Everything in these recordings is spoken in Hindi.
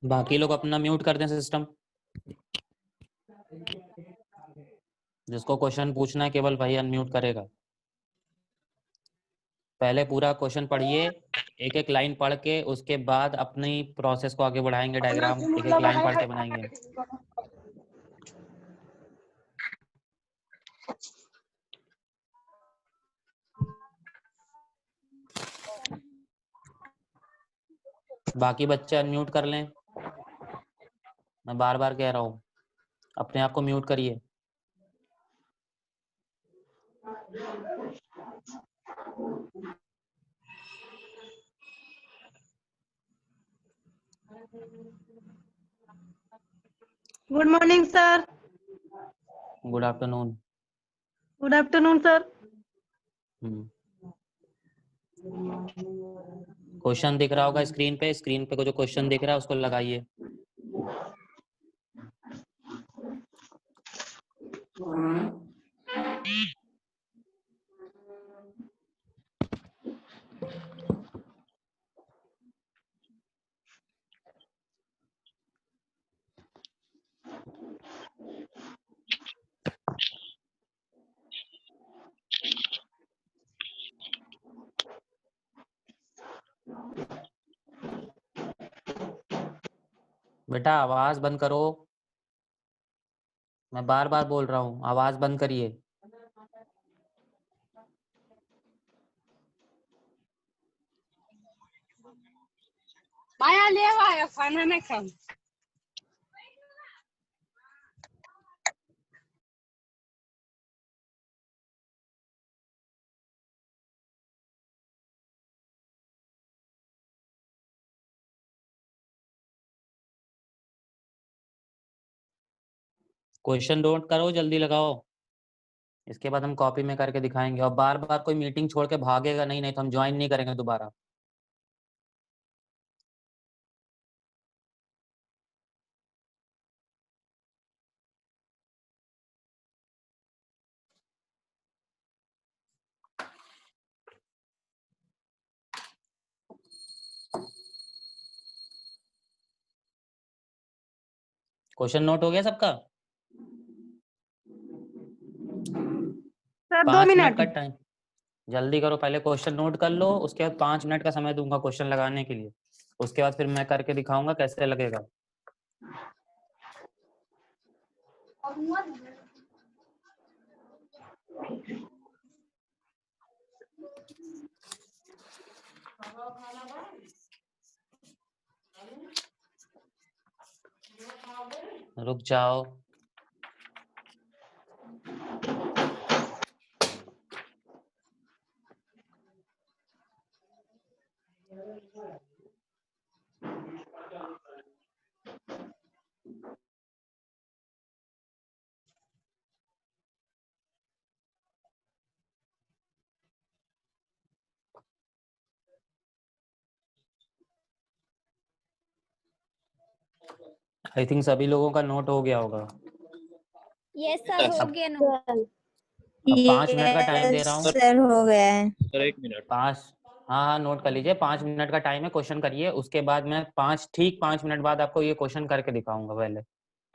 बाकी लोग अपना म्यूट कर दें सिस्टम। जिसको क्वेश्चन पूछना है केवल वही अनम्यूट करेगा। पहले पूरा क्वेश्चन पढ़िए, एक एक लाइन पढ़ के उसके बाद अपनी प्रोसेस को आगे बढ़ाएंगे। डायग्राम एक एक लाइन पढ़ के बनाएंगे। बाकी बच्चे अनम्यूट कर लें, मैं बार बार कह रहा हूँ, अपने आप को म्यूट करिए। Good morning sir. Good afternoon. Good afternoon sir. Question दिख रहा होगा स्क्रीन पे, स्क्रीन पे को जो क्वेश्चन दिख रहा है उसको लगाइए। बेटा आवाज बंद करो, मैं बार बार बोल रहा हूँ, आवाज बंद करिए। माया ले आया खाना नहीं खाऊं। क्वेश्चन नोट करो, जल्दी लगाओ, इसके बाद हम कॉपी में करके दिखाएंगे। और बार बार कोई मीटिंग छोड़ के भागेगा नहीं, नहीं तो हम ज्वाइन नहीं करेंगे दोबारा। क्वेश्चन नोट हो गया सबका? Sir 2 5 minute minute. का टाइम, जल्दी करो, पहले क्वेश्चन नोट कर लो, उसके बाद 5 मिनट का समय दूंगा क्वेश्चन लगाने के लिए। उसके बाद फिर मैं करके दिखाऊंगा कैसे लगेगा। रुक जाओ। आई थिंक सभी लोगों का नोट हो गया होगा। यस सर, हो गया नोट। अब 5 मिनट का टाइम दे रहा हूँ। सर हो गया है। Sir 1 minute. 5, हाँ हाँ नोट कर लीजिए। 5 मिनट का टाइम है, क्वेश्चन करिए। उसके बाद मैं 5 मिनट बाद आपको ये क्वेश्चन करके दिखाऊंगा पहले।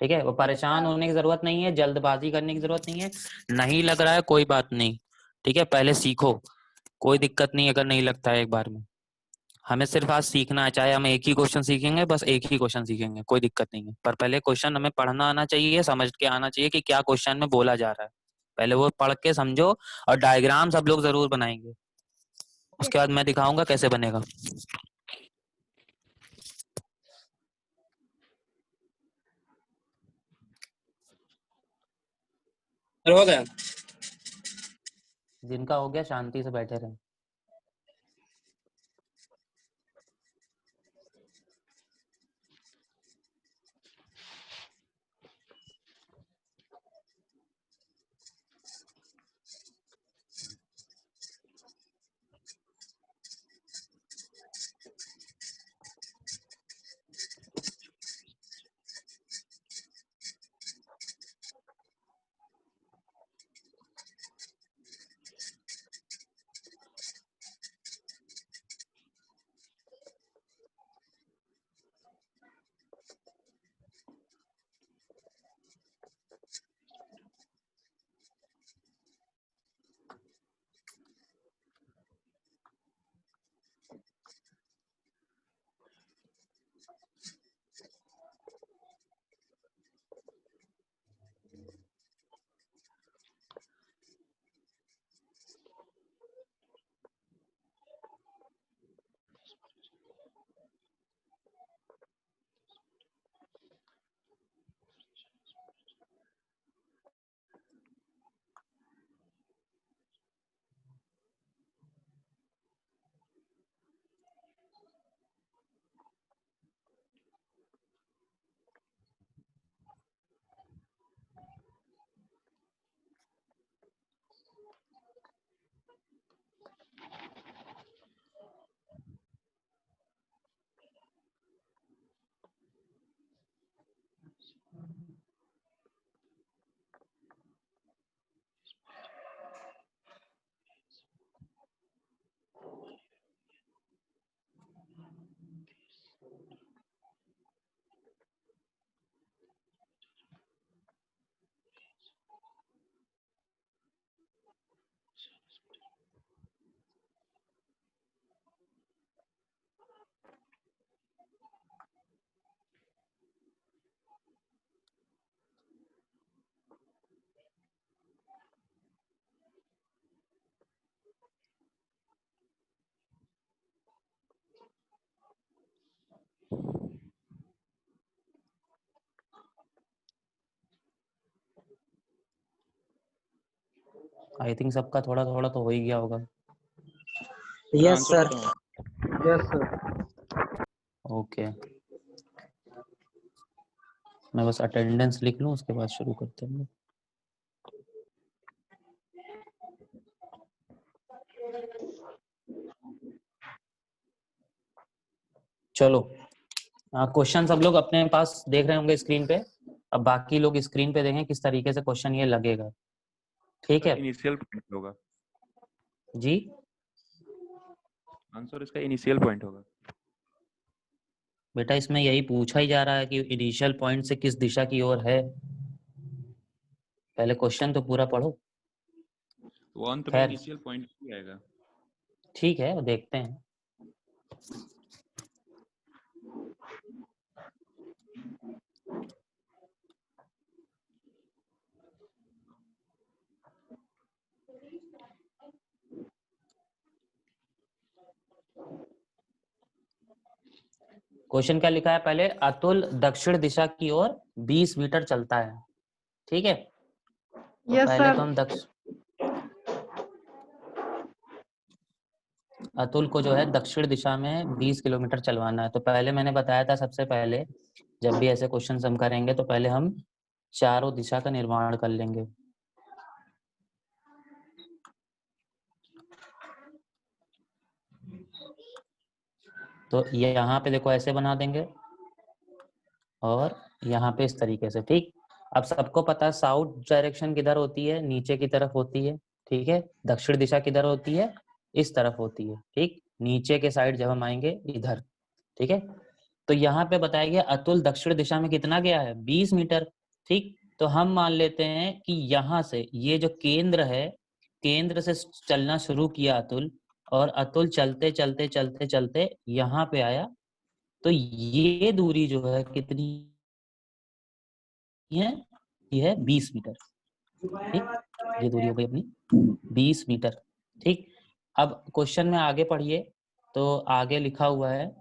ठीक है, वो परेशान होने की जरूरत नहीं है, जल्दबाजी करने की जरूरत नहीं है। नहीं लग रहा है कोई बात नहीं, ठीक है, पहले सीखो, कोई दिक्कत नहीं अगर नहीं लगता है एक बार में। हमें सिर्फ आज सीखना है, चाहे हम एक ही क्वेश्चन सीखेंगे, बस एक ही क्वेश्चन सीखेंगे, कोई दिक्कत नहीं है। पर पहले क्वेश्चन हमें पढ़ना आना चाहिए, समझ के आना चाहिए कि क्या क्वेश्चन में बोला जा रहा है। पहले वो पढ़ के समझो, और डायग्राम सब लोग जरूर बनाएंगे। उसके बाद मैं दिखाऊंगा कैसे बनेगा। सर हो गया। जिनका हो गया शांति से बैठे रहें। आई थिंक सबका थोड़ा थोड़ा तो हो ही गया होगा। Yes sir. Yes sir. Okay, मैं बस अटेंडेंस लिख लूं, उसके बाद शुरू करते हैं। चलो, क्वेश्चन सब लोग अपने पास देख रहे होंगे स्क्रीन पे। अब बाकी लोग स्क्रीन पे देखें किस तरीके से क्वेश्चन ये लगेगा, ठीक है इनिशियल पॉइंट होगा जी। आंसर, इसका इनिशियल पॉइंट होगा। बेटा इसमें यही पूछा ही जा रहा है कि इनिशियल पॉइंट से किस दिशा की ओर है। पहले क्वेश्चन तो पूरा पढ़ो। तो अंत में खैर इनिशियल पॉइंट ही आएगा। ठीक है, देखते हैं। क्वेश्चन क्या लिखा है पहले, अतुल दक्षिण दिशा की ओर 20 मीटर चलता है, ठीक है। तो यस पहले सर। तो हम अतुल को जो है दक्षिण दिशा में 20 किलोमीटर चलवाना है। तो पहले मैंने बताया था, सबसे पहले जब भी ऐसे क्वेश्चन हम करेंगे तो पहले हम चारों दिशा का निर्माण कर लेंगे। तो ये यहाँ पे देखो ऐसे बना देंगे और यहाँ पे इस तरीके से, ठीक। अब सबको पता है साउथ डायरेक्शन किधर होती है, नीचे की तरफ होती है, ठीक है। दक्षिण दिशा किधर होती है, इस तरफ होती है, ठीक। नीचे के साइड जब हम आएंगे इधर, ठीक है। तो यहाँ पे बताया गया अतुल दक्षिण दिशा में कितना गया है, 20 मीटर, ठीक। तो हम मान लेते हैं कि यहाँ से ये जो केंद्र है, केंद्र से चलना शुरू किया अतुल, और अतुल चलते चलते चलते चलते यहाँ पे आया। तो ये दूरी जो है कितनी है, ये है 20 मीटर, ठीक। ये दूरी हो गई अपनी 20 मीटर, ठीक। अब क्वेश्चन में आगे पढ़िए, तो आगे लिखा हुआ है,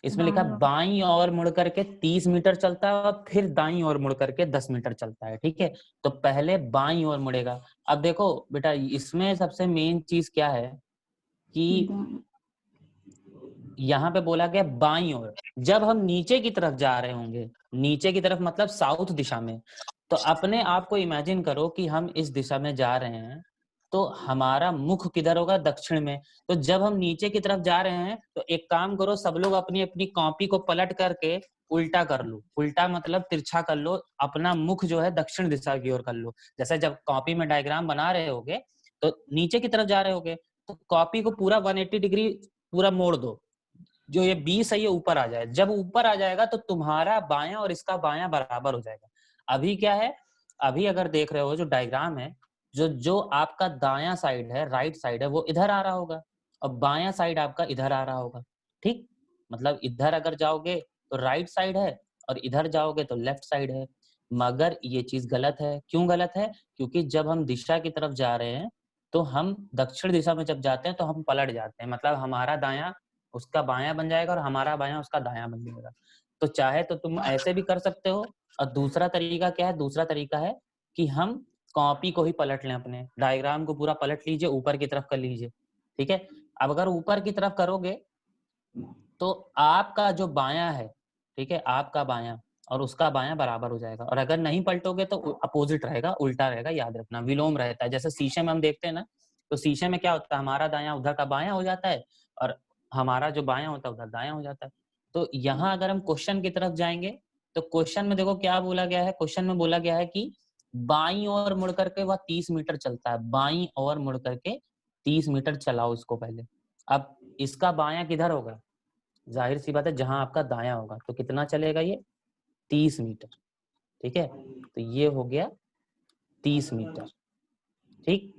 इसमें लिखा बाईं ओर मुड़ करके 30 मीटर चलता है और फिर दाईं ओर मुड़ करके 10 मीटर चलता है, ठीक है। तो पहले बाईं ओर मुड़ेगा। अब देखो बेटा, इसमें सबसे मेन चीज क्या है कि यहाँ पे बोला गया बाईं ओर। जब हम नीचे की तरफ जा रहे होंगे, नीचे की तरफ मतलब साउथ दिशा में, तो अपने आप को इमेजिन करो कि हम इस दिशा में जा रहे हैं, तो हमारा मुख किधर होगा, दक्षिण में। तो जब हम नीचे की तरफ जा रहे हैं तो एक काम करो, सब लोग अपनी अपनी कॉपी को पलट करके उल्टा कर लो। उल्टा मतलब तिरछा कर लो, अपना मुख जो है दक्षिण दिशा की ओर कर लो। जैसे जब कॉपी में डायग्राम बना रहे होगे तो नीचे की तरफ जा रहे होगे, तो कॉपी को पूरा 180 डिग्री पूरा मोड़ दो, जो ये 20 है ये ऊपर आ जाए। जब ऊपर आ जाएगा तो तुम्हारा बायां और इसका बायां बराबर हो जाएगा। अभी क्या है, अभी अगर देख रहे हो जो डायग्राम है, जो जो आपका दायां साइड है, राइट साइड है, वो इधर आ रहा होगा और बायां साइड आपका इधर आ रहा होगा, ठीक। मतलब इधर अगर जाओगे तो राइट साइड है और इधर जाओगे तो लेफ्ट साइड है। मगर ये चीज गलत है। क्यों गलत है? क्योंकि जब हम दिशा की तरफ जा रहे हैं तो हम दक्षिण दिशा में जब जाते हैं तो हम पलट जाते हैं, मतलब हमारा दायां उसका बायां बन जाएगा और हमारा बायां उसका दायां बन जाएगा। तो चाहे तो तुम ऐसे भी कर सकते हो, और दूसरा तरीका क्या है, दूसरा तरीका है कि हम कॉपी को ही पलट लें, अपने डायग्राम को पूरा पलट लीजिए, ऊपर की तरफ कर लीजिए, ठीक है। अब अगर ऊपर की तरफ करोगे तो आपका जो बायां है, ठीक है, आपका बायां और उसका बायां बराबर हो जाएगा। और अगर नहीं पलटोगे तो अपोजिट रहेगा, उल्टा रहेगा, याद रखना, विलोम रहता है। जैसे शीशे में हम देखते हैं ना, तो शीशे में क्या होता है, हमारा दायां उधर का बायां हो जाता है और हमारा जो बायां होता है उधर दायां हो जाता है। तो यहाँ अगर हम क्वेश्चन की तरफ जाएंगे तो क्वेश्चन में देखो क्या बोला गया है, क्वेश्चन में बोला गया है कि बाईं ओर मुड़ करके वह 30 मीटर चलता है। बाईं ओर मुड़ करके 30 मीटर चलाओ इसको पहले। अब इसका बायां किधर होगा, जाहिर सी बात है जहां आपका दायां होगा। तो कितना चलेगा ये, 30 मीटर, ठीक है। तो ये हो गया 30 मीटर, ठीक।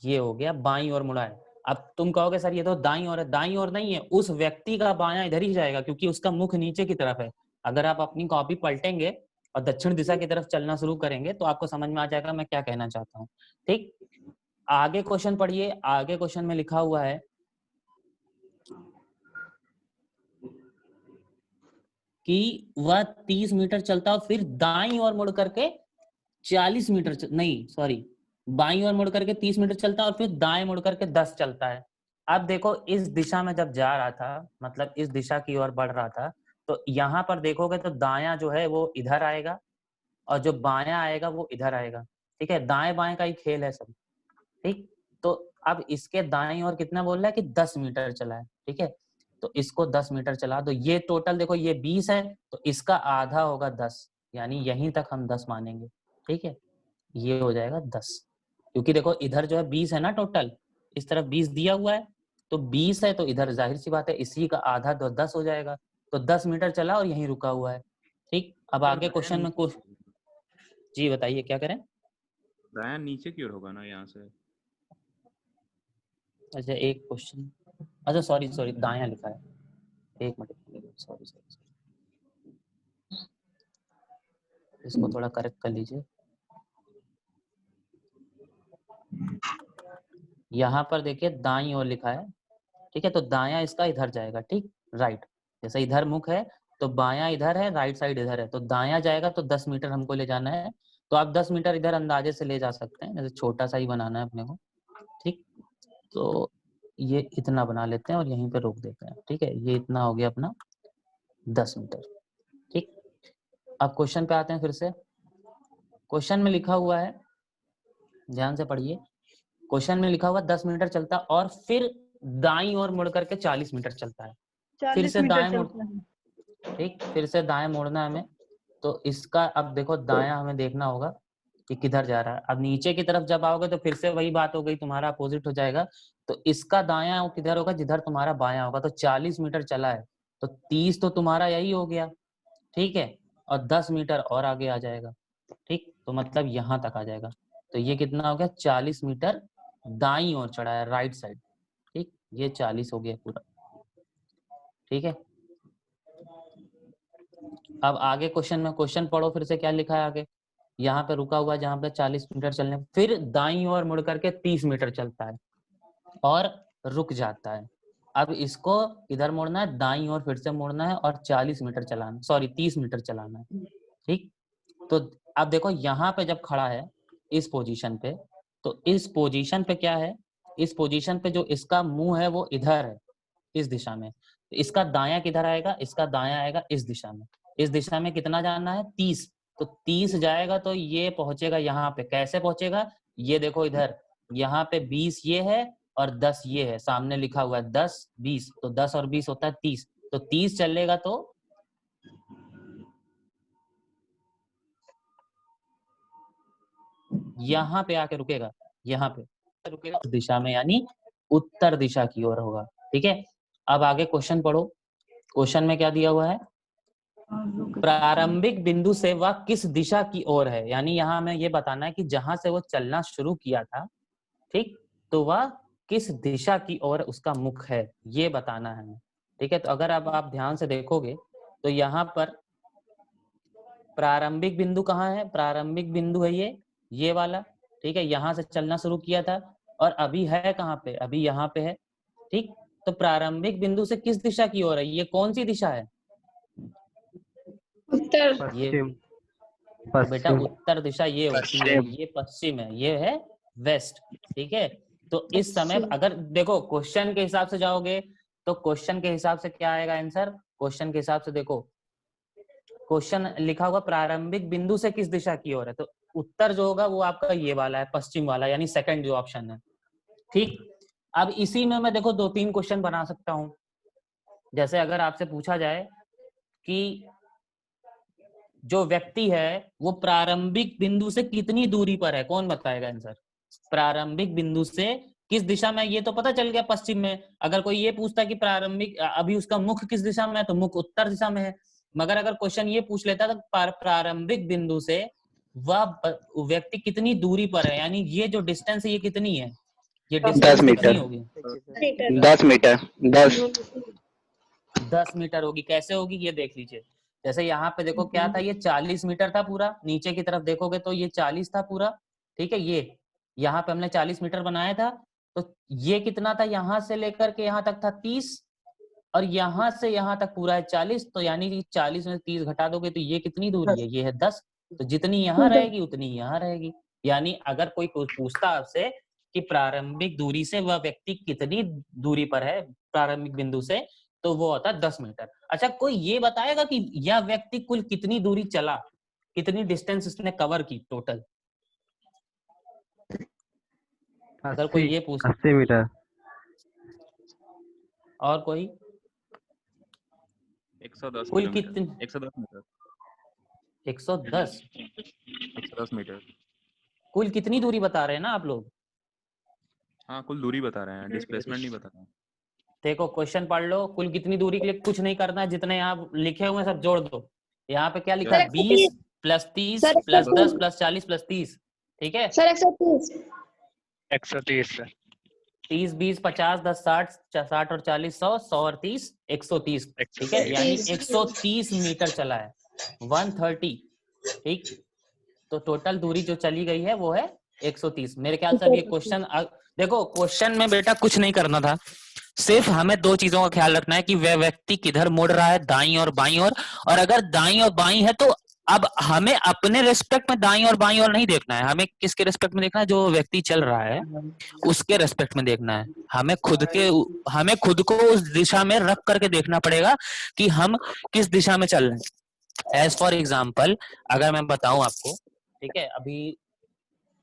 ये हो गया बाईं ओर मुड़ा है। अब तुम कहोगे सर ये तो दाईं ओर है। दाईं ओर नहीं है, उस व्यक्ति का बायां इधर ही जाएगा क्योंकि उसका मुख नीचे की तरफ है। अगर आप अपनी कॉपी पलटेंगे और दक्षिण दिशा की तरफ चलना शुरू करेंगे तो आपको समझ में आ जाएगा मैं क्या कहना चाहता हूँ, ठीक। आगे क्वेश्चन पढ़िए। आगे क्वेश्चन में लिखा हुआ है कि वह 30 मीटर चलता और फिर दाईं ओर मुड़ करके 40 मीटर नहीं सॉरी, बाईं ओर मुड़ करके 30 मीटर चलता है और फिर दाएं मुड़ करके 10 चलता है। अब देखो इस दिशा में जब जा रहा था, मतलब इस दिशा की ओर बढ़ रहा था, तो यहाँ पर देखोगे तो दायां जो है वो इधर आएगा और जो बायां आएगा वो इधर आएगा। ठीक है, दाएं बाएं का ही खेल है सब। ठीक, तो अब इसके दाएं ओर कितना बोल रहा है कि 10 मीटर चला है। ठीक है, तो इसको 10 मीटर चला, तो ये टोटल देखो ये 20 है, तो इसका आधा होगा 10, यानी यहीं तक हम 10 मानेंगे। ठीक है, ये हो जाएगा 10, क्योंकि देखो इधर जो है 20 है ना टोटल, इस तरफ 20 दिया हुआ है, तो 20 है तो इधर जाहिर सी बात है इसी का आधा तो 10 हो जाएगा, तो 10 मीटर चला और यहीं रुका हुआ है। ठीक, अब आगे क्वेश्चन में कुछ जी बताइए क्या करें। दायां नीचे की ओर होगा ना यहाँ से। अच्छा एक क्वेश्चन, अच्छा सॉरी सॉरी दायां लिखा है, एक मिनट सॉरी सॉरी, इसको थोड़ा करेक्ट कर लीजिए। यहाँ पर देखिए दाईं ओर लिखा है। ठीक है, तो दायां इसका इधर जाएगा। ठीक, राइट, जैसे इधर मुख है तो बायां इधर है, राइट साइड इधर है, तो दायां जाएगा तो 10 मीटर हमको ले जाना है। तो आप 10 मीटर इधर अंदाजे से ले जा सकते हैं, जैसे छोटा सा ही बनाना है अपने को। ठीक, तो ये इतना बना लेते हैं और यहीं पे रोक देते हैं। ठीक है, ये इतना हो गया अपना 10 मीटर। ठीक, अब क्वेश्चन पे आते हैं फिर से। क्वेश्चन में लिखा हुआ है, ध्यान से पढ़िए, क्वेश्चन में लिखा हुआ 10 मीटर चलता और फिर दाईं ओर मुड़ करके 40 मीटर चलता है। फिर से दाएं मुड़, ठीक, फिर से दाएं मोड़ना है हमें, तो इसका अब देखो दायां हमें देखना होगा कि किधर जा रहा है। अब नीचे की तरफ जब आओगे तो फिर से वही बात हो गई, तुम्हारा अपोजिट हो जाएगा, तो इसका दायां किधर होगा, जिधर तुम्हारा बायां होगा। तो 40 मीटर चला है तो 30 तो तुम्हारा यही हो गया। ठीक है, और 10 मीटर और आगे आ जाएगा। ठीक, तो मतलब यहाँ तक आ जाएगा, तो ये कितना हो गया 40 मीटर दाईं ओर चढ़ा है, राइट साइड। ठीक, ये 40 हो गया पूरा। ठीक है, अब आगे क्वेश्चन में, क्वेश्चन पढ़ो फिर से क्या लिखा है आगे। यहाँ पे रुका हुआ जहाँ पे 40 मीटर चलने, फिर दाईं ओर मुड़ करके 30 मीटर चलता है और रुक जाता है। अब इसको इधर मोड़ना है, दाईं ओर फिर से मोड़ना है और 40 मीटर चलाना, सॉरी 30 मीटर चलाना है। ठीक, तो अब देखो यहाँ पे जब खड़ा है इस पोजीशन पे, तो इस पोजीशन पे क्या है, इस पोजीशन पे जो इसका मुंह है वो इधर है, इस दिशा में। इसका दायां किधर आएगा, इसका दायां आएगा इस दिशा में। इस दिशा में कितना जाना है 30, तो 30 जाएगा तो ये पहुंचेगा यहाँ पे। कैसे पहुंचेगा, ये देखो इधर, यहाँ पे 20 ये है और 10 ये है, सामने लिखा हुआ है 10 20, तो 10 और 20 होता है 30, तो 30 चलेगा तो यहाँ पे आके रुकेगा, यहाँ पे रुकेगा उस दिशा में, यानी उत्तर दिशा की ओर होगा। ठीक है, अब आगे क्वेश्चन पढ़ो। क्वेश्चन में क्या दिया हुआ है, प्रारंभिक बिंदु से वह किस दिशा की ओर है, यानी यहाँ हमें ये बताना है कि जहां से वो चलना शुरू किया था, ठीक, तो वह किस दिशा की ओर उसका मुख है, ये बताना है हमें। ठीक है, तो अगर अब आप ध्यान से देखोगे तो यहाँ पर प्रारंभिक बिंदु कहाँ है, प्रारंभिक बिंदु है ये वाला। ठीक है, यहाँ से चलना शुरू किया था और अभी है कहाँ पे, अभी यहाँ पे है। ठीक, तो प्रारंभिक बिंदु से किस दिशा की ओर है, ये कौन सी दिशा है, उत्तर। ये पश्चिम बेटा उत्तर दिशा ये होती है, ये पश्चिम है, ये है वेस्ट। ठीक है, तो इस समय अगर देखो क्वेश्चन के हिसाब से जाओगे तो क्वेश्चन के हिसाब से क्या आएगा आंसर, क्वेश्चन के हिसाब से देखो, क्वेश्चन लिखा हुआ प्रारंभिक बिंदु से किस दिशा की ओर है, तो उत्तर जो होगा वो आपका ये वाला है, पश्चिम वाला, यानी सेकंड जो ऑप्शन है। ठीक, अब इसी में मैं देखो 2-3 क्वेश्चन बना सकता हूं। जैसे अगर आपसे पूछा जाए कि जो व्यक्ति है वो प्रारंभिक बिंदु से कितनी दूरी पर है, कौन बताएगा आंसर, प्रारंभिक बिंदु से किस दिशा में, ये तो पता चल गया पश्चिम में। अगर कोई ये पूछता है कि प्रारंभिक अभी उसका मुख किस दिशा में है, तो मुख उत्तर दिशा में है। मगर अगर क्वेश्चन ये पूछ लेता तो प्रारंभिक बिंदु से वह व्यक्ति कितनी दूरी पर है, यानी ये जो डिस्टेंस है ये कितनी है, ये डिस्टेंस कितनी होगी, 10 मीटर 10 मीटर होगी। कैसे होगी ये देख लीजिए, जैसे यहाँ पे देखो क्या था, ये 40 मीटर था पूरा, नीचे की तरफ देखोगे तो ये 40 था पूरा। ठीक है, ये यहाँ पे हमने 40 मीटर बनाया था, तो ये कितना था, यहाँ से लेकर के यहाँ तक था 30, और यहाँ से यहाँ तक पूरा है 40, तो यानी कि 40 में 30 घटा दोगे तो ये कितनी दूरी है, ये है 10, तो जितनी यहाँ रहेगी उतनी यहाँ रहेगी। यानी अगर कोई पूछता आपसे कि प्रारंभिक दूरी से वह व्यक्ति कितनी दूरी पर है प्रारंभिक बिंदु से, तो वो होता है 10 मीटर। अच्छा, कोई ये बताएगा कि यह व्यक्ति कुल कितनी दूरी चला, कितनी डिस्टेंस इसने कवर की टोटल? अगर कोई ये पूछ 80 मीटर। और कोई 110 कुल किलोमीटर, कितनी? 110 मीटर, 110 110 मीटर। कुल कितनी दूरी बता रहे हैं ना आप लोग? हाँ, कुल दूरी बता रहे हैं, डिस्प्लेसमेंट नहीं बता रहे हैं। देखो क्वेश्चन पढ़ लो, कुल कितनी दूरी के लिए कुछ नहीं करना है, जितने यहाँ लिखे हुए हैं सब जोड़ दो। यहाँ पे क्या लिखा है? 20 प्लस 30 प्लस 10 प्लस 40 प्लस 30। ठीक है सर 130 सर। 30 20 50 10 60 60 और 40 100 100 और 30 130। ठीक है, यानी 130 मीटर चला है, 130। ठीक, तो टोटल दूरी जो चली गई है वो है 130। मेरे ख्याल से अब ये क्वेश्चन, देखो क्वेश्चन में बेटा कुछ नहीं करना था, सिर्फ हमें दो चीजों का ख्याल रखना है कि वह व्यक्ति किधर मुड़ रहा है, दाईं और बाईं ओर। और अगर दाईं और बाईं है तो अब हमें अपने रिस्पेक्ट में दाईं और बाईं ओर नहीं देखना है, हमें किसके रिस्पेक्ट में देखना है? जो व्यक्ति चल रहा है उसके रिस्पेक्ट में देखना है। हमें खुद को उस दिशा में रख करके देखना पड़ेगा कि हम किस दिशा में चल रहे हैं। एज फॉर एग्जाम्पल अगर मैं बताऊं आपको, ठीक है, अभी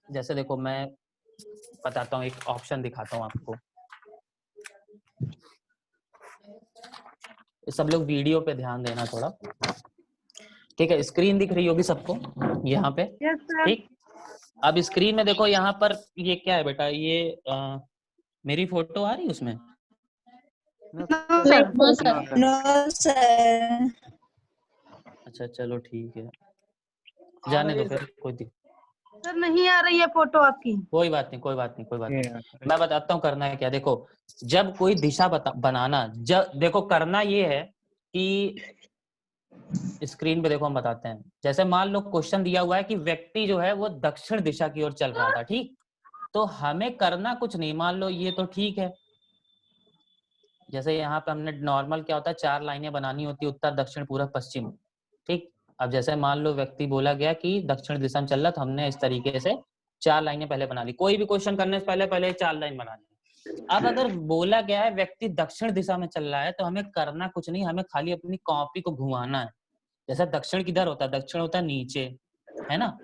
जैसे देखो मैं बताता हूँ, एक ऑप्शन दिखाता हूँ आपको। सब लोग वीडियो पे ध्यान देना थोड़ा, ठीक है? स्क्रीन दिख रही होगी सबको यहाँ पे, ठीक? अब स्क्रीन में देखो, यहाँ पर ये क्या है बेटा? ये मेरी फोटो आ रही है उसमें? No sir. अच्छा चलो ठीक है, जाने दो फिर, कोई दिक्कत सर नहीं आ रही है फोटो आपकी। कोई बात नहीं, कोई बात नहीं, कोई बात नहीं। मैं बताता हूँ करना है क्या। देखो, जब कोई दिशा बनाना, जब देखो करना ये है कि स्क्रीन पे देखो हम बताते हैं। जैसे मान लो क्वेश्चन दिया हुआ है कि व्यक्ति जो है वो दक्षिण दिशा की ओर चल रहा था, ठीक? तो हमें करना कुछ नहीं, मान लो ये तो ठीक है। जैसे यहाँ पे हमने नॉर्मल क्या होता है, 4 लाइनें बनानी होती है, उत्तर दक्षिण पूर्व पश्चिम, ठीक? अब जैसे मान लो व्यक्ति बोला गया कि दक्षिण दिशा में चल रहा, तो हमने इस तरीके से 4 लाइनें पहले बना ली। कोई भी क्वेश्चन करने से पहले 4 लाइन बना ली। अब अगर बोला गया है व्यक्ति दक्षिण दिशा में चल रहा है, तो हमें करना कुछ नहीं, हमें खाली अपनी कॉपी को घुमाना है। जैसे दक्षिण किधर होता है? दक्षिण होता है नीचे, है ना?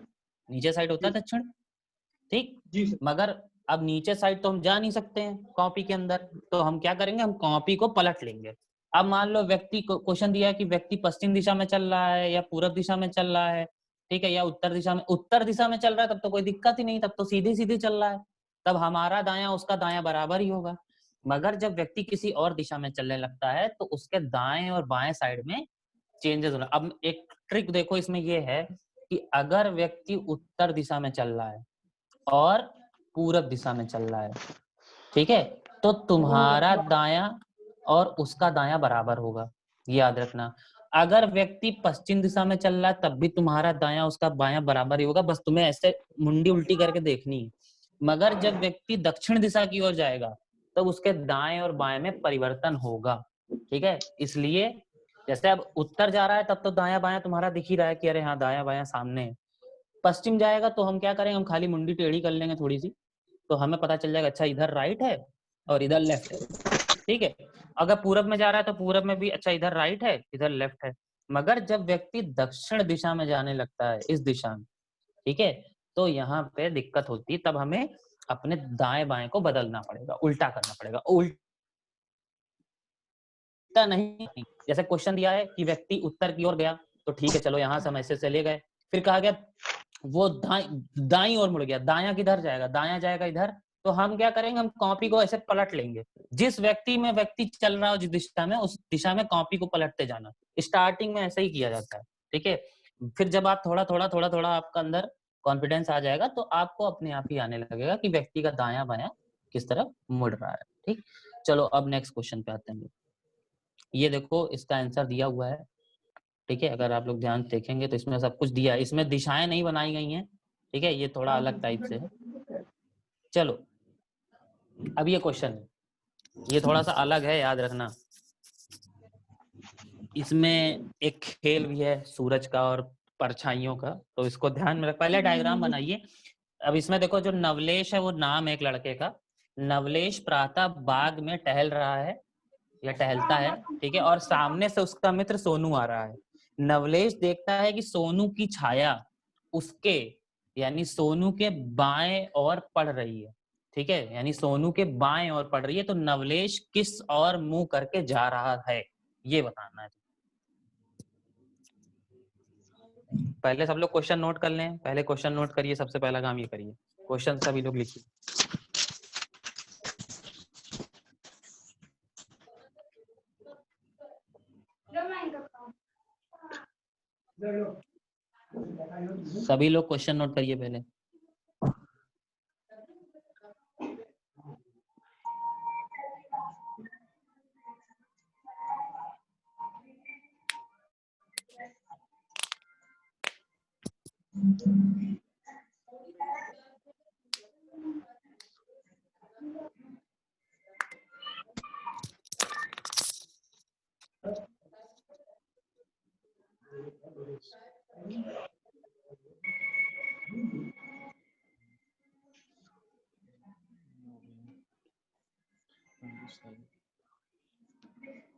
नीचे साइड होता है दक्षिण, ठीक? मगर अब नीचे साइड तो हम जा नहीं सकते हैं कॉपी के अंदर, तो हम क्या करेंगे? हम कॉपी को पलट लेंगे। अब मान लो व्यक्ति को क्वेश्चन दिया है कि व्यक्ति पश्चिम दिशा में चल रहा है या पूर्व दिशा में चल रहा है, ठीक है, या उत्तर दिशा में चल रहा है, तब तो कोई दिक्कत ही नहीं, तब तो सीधे सीधे चल रहा है, तब हमारा दायां उसका दायां बराबर ही होगा। मगर जब व्यक्ति किसी और दिशा में चलने लगता है तो उसके दाएं और बाएं साइड में चेंजेस होना। अब एक ट्रिक देखो इसमें ये है कि अगर व्यक्ति उत्तर दिशा में चल रहा है और पूरब दिशा में चल रहा है, ठीक है, तो तुम्हारा दायां और उसका दायां बराबर होगा, याद रखना। अगर व्यक्ति पश्चिम दिशा में चल रहा है तब भी तुम्हारा दायां उसका बायां बराबर ही होगा, बस तुम्हें ऐसे मुंडी उल्टी करके देखनी है। मगर जब व्यक्ति दक्षिण दिशा की ओर जाएगा तब उसके दाएं और बाएं में परिवर्तन होगा, ठीक है? इसलिए जैसे अब उत्तर जा रहा है तब तो दायां बायां तुम्हारा दिख ही रहा है कि अरे हाँ दायां बायां सामने है। पश्चिम जाएगा तो हम क्या करेंगे? हम खाली मुंडी टेढ़ी कर लेंगे थोड़ी सी, तो हमें पता चल जाएगा अच्छा इधर राइट है और इधर लेफ्ट है, ठीक है? अगर पूरब में जा रहा है तो पूरब में भी अच्छा इधर राइट है इधर लेफ्ट है। मगर जब व्यक्ति दक्षिण दिशा में जाने लगता है, इस दिशा में, ठीक है, तो यहाँ पे दिक्कत होती है, तब हमें अपने दाएं बाएं को बदलना पड़ेगा, उल्टा करना पड़ेगा। उल्टा नहीं, जैसे क्वेश्चन दिया है कि व्यक्ति उत्तर की ओर गया, तो ठीक है चलो यहाँ से हम ऐसे चले गए, फिर कहा गया वो दाईं ओर मुड़ गया, दायां किधर जाएगा? दायां जाएगा इधर, तो हम क्या करेंगे? हम कॉपी को ऐसे पलट लेंगे। जिस व्यक्ति चल रहा हो जिस दिशा में, उस दिशा में कॉपी को पलटते जाना। स्टार्टिंग में ऐसे ही किया जाता है, ठीक है? फिर जब आप थोड़ा थोड़ा आपका अंदर कॉन्फिडेंस आ जाएगा तो आपको अपने आप ही आने लगेगा कि व्यक्ति का दायां बायां किस तरफ मुड़ रहा है, ठीक? चलो अब नेक्स्ट क्वेश्चन पे आते हैं। ये देखो इसका आंसर दिया हुआ है, ठीक है? अगर आप लोग ध्यान देखेंगे तो इसमें सब कुछ दिया है, इसमें दिशाएं नहीं बनाई गई हैं, ठीक है? ये थोड़ा अलग टाइप से है। चलो अब ये क्वेश्चन है, ये थोड़ा सा अलग है, याद रखना। इसमें एक खेल भी है सूरज का और परछाइयों का, तो इसको ध्यान में रख, पहले डायग्राम बनाइए। अब इसमें देखो जो नवलेश है वो नाम है एक लड़के का। नवलेश प्रातः बाग में टहल रहा है या टहलता है, ठीक है, और सामने से उसका मित्र सोनू आ रहा है। नवलेश देखता है कि सोनू की छाया उसके यानी सोनू के बाएं ओर पड़ रही है, ठीक है, यानी सोनू के बाएं ओर पड़ रही है। तो नवलेश किस ओर मुंह करके जा रहा है, ये बताना है। पहले सब लोग क्वेश्चन नोट कर लें, पहले क्वेश्चन नोट करिए, सबसे पहला काम ये करिए, क्वेश्चन सभी लोग लिखिए। सभी लोग क्वेश्चन नोट करिए पहले।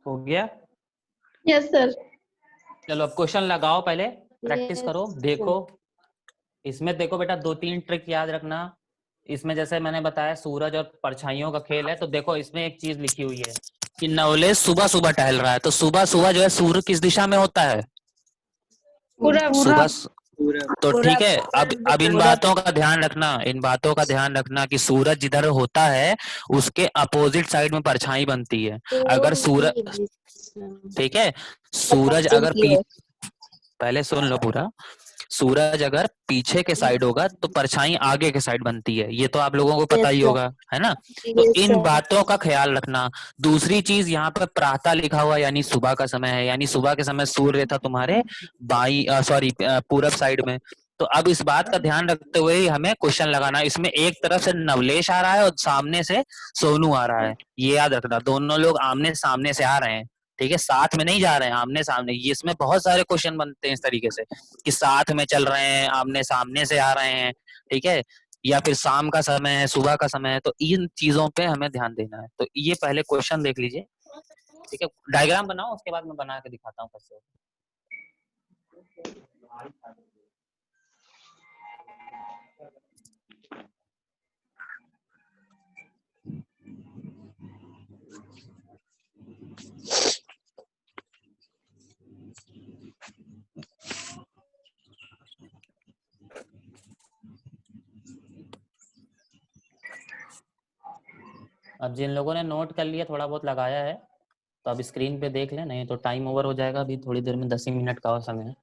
हो गया? Yes sir. चलो अब क्वेश्चन लगाओ, पहले प्रैक्टिस करो, देखो। इसमें देखो बेटा, 2-3 ट्रिक याद रखना। इसमें जैसे मैंने बताया सूरज और परछाइयों का खेल है, तो देखो इसमें एक चीज लिखी हुई है कि नवलेश सुबह सुबह टहल रहा है, तो सुबह सुबह जो है सूर्य किस दिशा में होता है? सुबह। तो ठीक है, अब इन बातों का ध्यान रखना, इन बातों का ध्यान रखना कि सूरज जिधर होता है उसके अपोजिट साइड में परछाई बनती है। अगर सूरज, ठीक है, सूरज अगर पहले सुन लो पूरा, सूरज अगर पीछे के साइड होगा तो परछाई आगे के साइड बनती है, ये तो आप लोगों को पता ही होगा, है ना? तो इन बातों का ख्याल रखना। दूसरी चीज, यहाँ पे प्रातः लिखा हुआ यानी सुबह का समय है, यानी सुबह के समय सूर्य था तुम्हारे पूरब साइड में। तो अब इस बात का ध्यान रखते हुए ही हमें क्वेश्चन लगाना है। इसमें एक तरफ से नवलेश आ रहा है और सामने से सोनू आ रहा है, ये याद रखना, दोनों लोग आमने सामने से आ रहे हैं, ठीक है, साथ में नहीं जा रहे हैं, आमने सामने। ये इसमें बहुत सारे क्वेश्चन बनते हैं इस तरीके से कि साथ में चल रहे हैं, आमने सामने से आ रहे हैं, ठीक है, या फिर शाम का समय है, सुबह का समय है, तो इन चीजों पे हमें ध्यान देना है। तो ये पहले क्वेश्चन देख लीजिए, ठीक है, डायग्राम बनाओ, उसके बाद मैं बना के दिखाता हूँ कैसे। अब जिन लोगों ने नोट कर लिया, थोड़ा बहुत लगाया है, तो अब स्क्रीन पे देख लें, नहीं तो टाइम ओवर हो जाएगा, अभी थोड़ी देर में 10 ही मिनट का और समय है,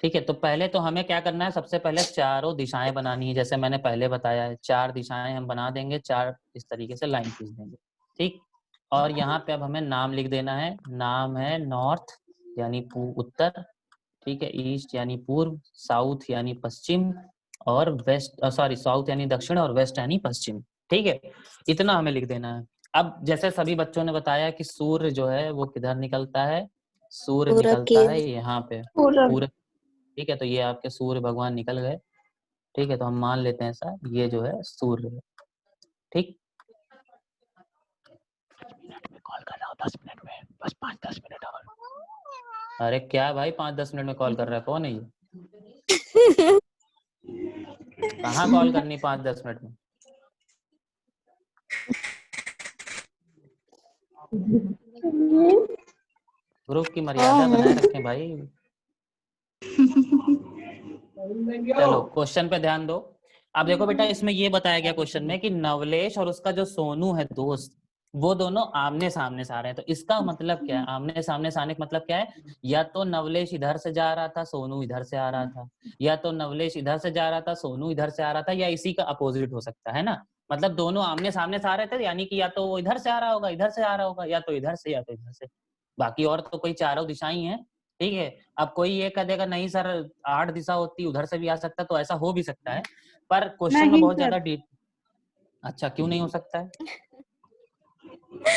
ठीक है। तो पहले तो हमें क्या करना है, सबसे पहले चारों दिशाएं बनानी है, जैसे मैंने पहले बताया है, 4 दिशाएं हम बना देंगे, 4 इस तरीके से लाइन खींच देंगे, ठीक। और यहाँ पे अब हमें नाम लिख देना है, नाम है नॉर्थ यानी उत्तर, ठीक है, ईस्ट यानी पूर्व, साउथ यानी पश्चिम, और वेस्ट साउथ यानी दक्षिण, और वेस्ट यानी पश्चिम, ठीक है, इतना हमें लिख देना है। अब जैसे सभी बच्चों ने बताया कि सूर्य जो है वो किधर निकलता है, सूर्य निकलता है यहाँ पे पूरा, ठीक है, तो ये आपके सूर्य भगवान निकल गए, ठीक है, तो हम मान लेते हैं ऐसा, ये जो है सूर्य है, ठीक। कॉल कर रहा हूँ 10 मिनट में, बस 5-10 मिनट और। अरे क्या भाई 5-10 मिनट में कॉल कर रहा है, कौन है ये? कहाँ कॉल करनी 5-10 मिनट में? ग्रुप की मर्यादा बनाए रखें भाई। चलो क्वेश्चन पे ध्यान दो। अब देखो बेटा, इसमें ये बताया गया क्वेश्चन में कि नवलेश और उसका जो सोनू है दोस्त, वो दोनों आमने सामने से आ रहे हैं। तो इसका मतलब क्या है, आमने सामने से आने का मतलब क्या है? या तो नवलेश इधर से जा रहा था, सोनू इधर से आ रहा था, या तो नवलेश इधर से जा रहा था, सोनू इधर से आ रहा था, या इसी का अपोजिट हो सकता है ना। मतलब दोनों आमने सामने से आ रहे थे, यानी कि या तो वो इधर से आ रहा होगा, इधर से आ रहा होगा, या तो इधर से या तो इधर से। बाकी और तो कोई चारों दिशाएं हैं, ठीक है। अब कोई ये कह देगा नहीं सर 8 दिशा होती, उधर से भी आ सकता, तो ऐसा हो भी सकता है, पर क्वेश्चन में बहुत ज्यादा डीप। अच्छा, क्यों नहीं हो सकता है?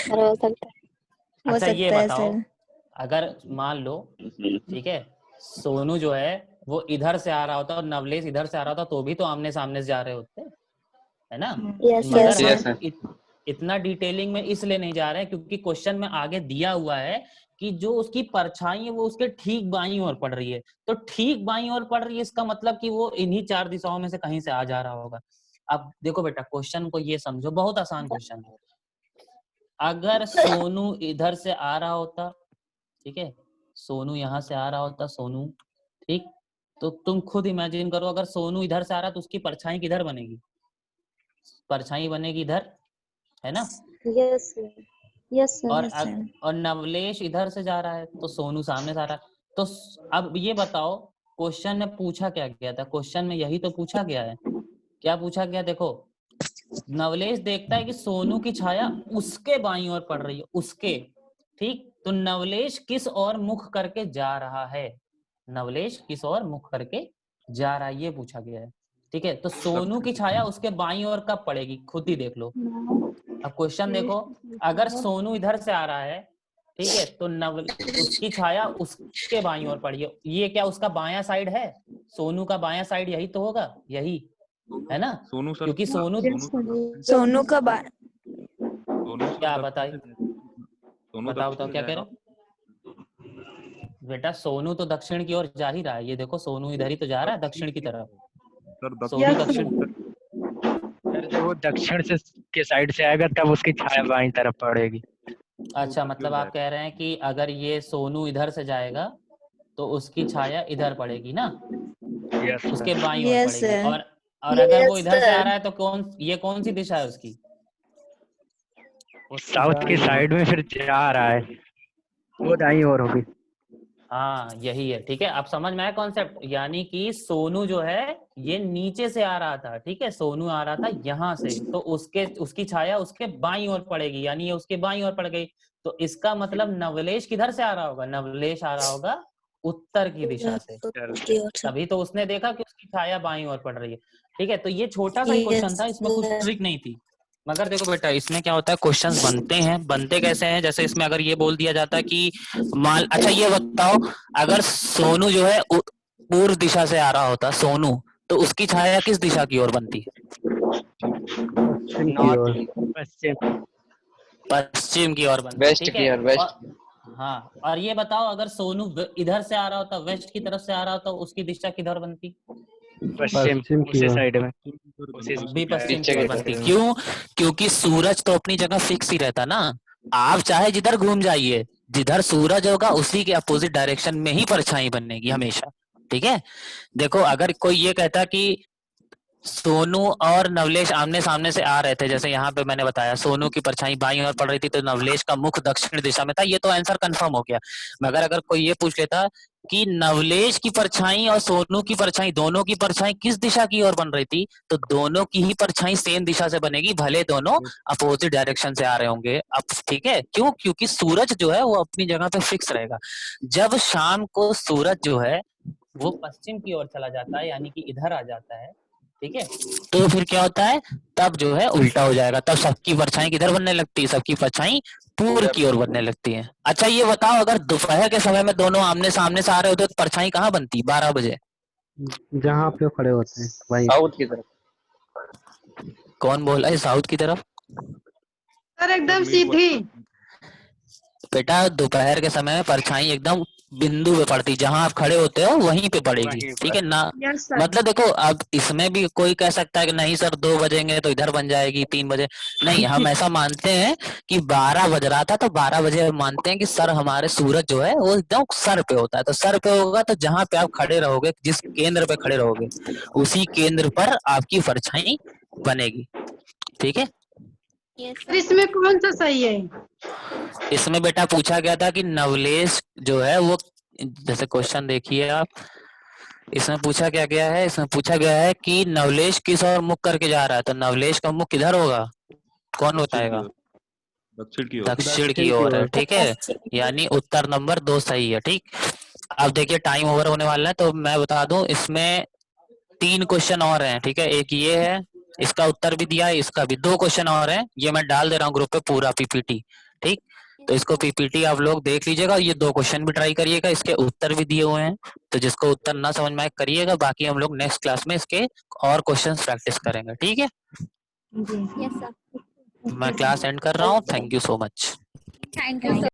हो सकता है। अच्छा ये बताओ, अगर मान लो, ठीक है, सोनू जो है वो इधर से आ रहा होता और नवलेश इधर से आ रहा होता तो भी तो आमने सामने से जा रहे होते, है ना। Yes, मगर yes, Yes, हम sir. इतना डिटेलिंग में इसलिए नहीं जा रहे हैं क्योंकि क्वेश्चन में आगे दिया हुआ है कि जो उसकी परछाई है वो उसके ठीक बाईं ओर पड़ रही है, तो ठीक बाईं ओर पड़ रही है इसका मतलब कि वो इन्हीं 4 दिशाओं में से कहीं से आ जा रहा होगा। अब देखो बेटा क्वेश्चन को ये समझो, बहुत आसान क्वेश्चन है। अगर सोनू इधर से आ रहा होता, ठीक है, सोनू यहाँ से आ रहा होता, सोनू, ठीक, तो तुम खुद इमेजिन करो अगर सोनू इधर से आ रहा तो उसकी परछाई किधर बनेगी? परछाई बनेगी इधर, है ना। yes, sir. Yes, sir. और Yes, sir. और नवलेश इधर से जा रहा है तो सोनू सामने से आ रहा है। तो अब ये बताओ क्वेश्चन में पूछा क्या गया था? क्वेश्चन में यही तो पूछा गया है। क्या पूछा गया? देखो, नवलेश देखता है कि सोनू की छाया उसके बाईं ओर पड़ रही है, उसके, ठीक, तो नवलेश किस ओर मुख करके जा रहा है? नवलेश किस ओर मुख करके जा रहा है, ये पूछा गया है, ठीक है। तो सोनू की छाया उसके बाईं ओर कब पड़ेगी, खुद ही देख लो। अब क्वेश्चन देखो, अगर सोनू इधर से आ रहा है, ठीक है, तो उसकी छाया उसके बाईं ओर पड़ी है। ये क्या उसका बायां साइड है? सोनू का बायां साइड यही तो होगा, यही, है ना, सोनू सर, क्योंकि सोनू सोनू का सोनू सर क्या दक्षिण बताइए? से सोनू बताओ दक्षिण बताओ से क्या कह जाएगा। रहे हो? बेटा सोनू तो दक्षिण की ओर जा ही रहा है, ये देखो सोनू इधर ही तो जा रहा है, दक्षिण की तरफ। सर सोनू दक्षिण दक्षिण, सर जब वो दक्षिण से के साइड से आएगा तब उसकी छाया बाईं तरफ पड़ेगी। अच्छा, उत्तर की मतलब ओर आप कह रहे हैं कि अगर ये सोनू इधर से जाएगा तो उसकी छाया इधर पड़ेगी ना, यस उसके सर। बाईं ओर Yes, पड़ेगी। sir. और अगर वो Yes, इधर से आ sir. रहा है तो कौन सी दिशा है उसकी? वो साउथ की साइड में फिर जा रहा है, वो दाईं ओर होगी। हाँ यही है, ठीक है। अब समझ में आया कॉन्सेप्ट, यानी कि सोनू जो है ये नीचे से आ रहा था, ठीक है, सोनू आ रहा था यहाँ से, तो उसकी छाया उसके बाईं ओर पड़ेगी, यानी ये उसके बाईं ओर पड़ गई। तो इसका मतलब नवलेश किधर से आ रहा होगा? नवलेश आ रहा होगा उत्तर की दिशा से, तभी तो उसने देखा कि उसकी छाया बाईं ओर पड़ रही है, ठीक है। तो ये छोटा सा ही क्वेश्चन था, इसमें कुछ ट्रिक नहीं थी। मगर देखो बेटा इसमें क्या होता है, क्वेश्चंस बनते हैं, बनते कैसे हैं, जैसे इसमें अगर ये बोल दिया जाता कि अच्छा ये बताओ, अगर सोनू जो है पूर्व दिशा से आ रहा होता सोनू, तो उसकी छाया किस दिशा की ओर बनती? पश्चिम। पश्चिम की ओर बनती, वेस्ट ठीक की है। ओर, वेस्ट। हाँ, और ये बताओ अगर सोनू इधर से आ रहा होता, वेस्ट की तरफ से आ रहा होता, उसकी दिशा किधर बनती? पश्चिम की उसी ओर। साइड में। भी पश्चिम पीछे की ओर की बनती। तरफ। क्यों? क्योंकि सूरज तो अपनी जगह फिक्स ही रहता ना, आप चाहे जिधर घूम जाइए, जिधर सूरज होगा उसी के अपोजिट डायरेक्शन में ही परछाई बनेगी हमेशा, ठीक है। देखो अगर कोई ये कहता कि सोनू और नवलेश आमने सामने से आ रहे थे, जैसे यहाँ पे मैंने बताया सोनू की परछाई बाईं ओर पड़ रही थी तो नवलेश का मुख दक्षिण दिशा में था, ये तो आंसर कंफर्म हो गया। मगर अगर कोई ये पूछ लेता कि नवलेश की परछाई और सोनू की परछाई, दोनों की परछाई किस दिशा की ओर बन रही थी, तो दोनों की ही परछाई सेम दिशा से बनेगी, भले दोनों अपोजिट डायरेक्शन से आ रहे होंगे। अब ठीक है, क्यों? क्योंकि सूरज जो है वो अपनी जगह पे फिक्स रहेगा। जब शाम को सूरज जो है वो पश्चिम की ओर चला जाता है, यानी कि इधर आ जाता है, ठीक है, तो फिर क्या होता है, तब जो है उल्टा हो जाएगा, तब सबकी परछाई किधर बनने लगती है? सबकी परछाई पूर्व की ओर बनने लगती है। अच्छा ये बताओ अगर दोपहर के समय में दोनों आमने सामने से आ रहे होते तो परछाई कहाँ बनती 12 बजे? जहाँ पे खड़े होते हैं वहीं। साउथ की तरफ। कौन बोला है साउथ की तरफ? सर एकदम सीधी। बेटा दोपहर के समय में परछाई एकदम बिंदु पे पड़ती, जहां आप खड़े होते हो वहीं पे पड़ेगी, ठीक है ना। Yes, sir. मतलब देखो अब इसमें भी कोई कह सकता है कि नहीं सर 2 बजेंगे तो इधर बन जाएगी, 3 बजे नहीं, हम ऐसा मानते हैं कि 12 बज रहा था तो 12 बजे हम मानते हैं कि सर हमारे सूरज जो है वो एकदम सर पे होता है, तो सर पे होगा तो जहां पे आप खड़े रहोगे, जिस केंद्र पे खड़े रहोगे उसी केंद्र पर आपकी परछाई बनेगी, ठीक है। इसमें कौन सा सही है? इसमें बेटा पूछा गया था कि नवलेश जो है वो, जैसे क्वेश्चन देखिए आप, इसमें पूछा क्या गया है, इसमें पूछा गया है कि नवलेश किस ओर मुख करके जा रहा है, तो नवलेश का मुख किधर होगा? कौन बताएगा? दक्षिण की ओर। दक्षिण की ओर है, ठीक है, यानी उत्तर नंबर 2 सही है, ठीक। अब देखिए टाइम ओवर होने वाला है तो मैं बता दूं, इसमें 3 क्वेश्चन और हैं, ठीक है। एक ये है, इसका उत्तर भी दिया है, इसका भी 2 क्वेश्चन और हैं, ये मैं डाल दे रहा हूँ ग्रुप पे पूरा पीपीटी, ठीक। तो इसको पीपीटी आप लोग देख लीजिएगा, ये 2 क्वेश्चन भी ट्राई करिएगा, इसके उत्तर भी दिए हुए हैं, तो जिसको उत्तर ना समझ में आए करिएगा, बाकी हम लोग नेक्स्ट क्लास में इसके और क्वेश्चंस प्रैक्टिस करेंगे, ठीक है। Yes sir. मैं क्लास एंड कर रहा हूँ, thank you so much. Thank you sir.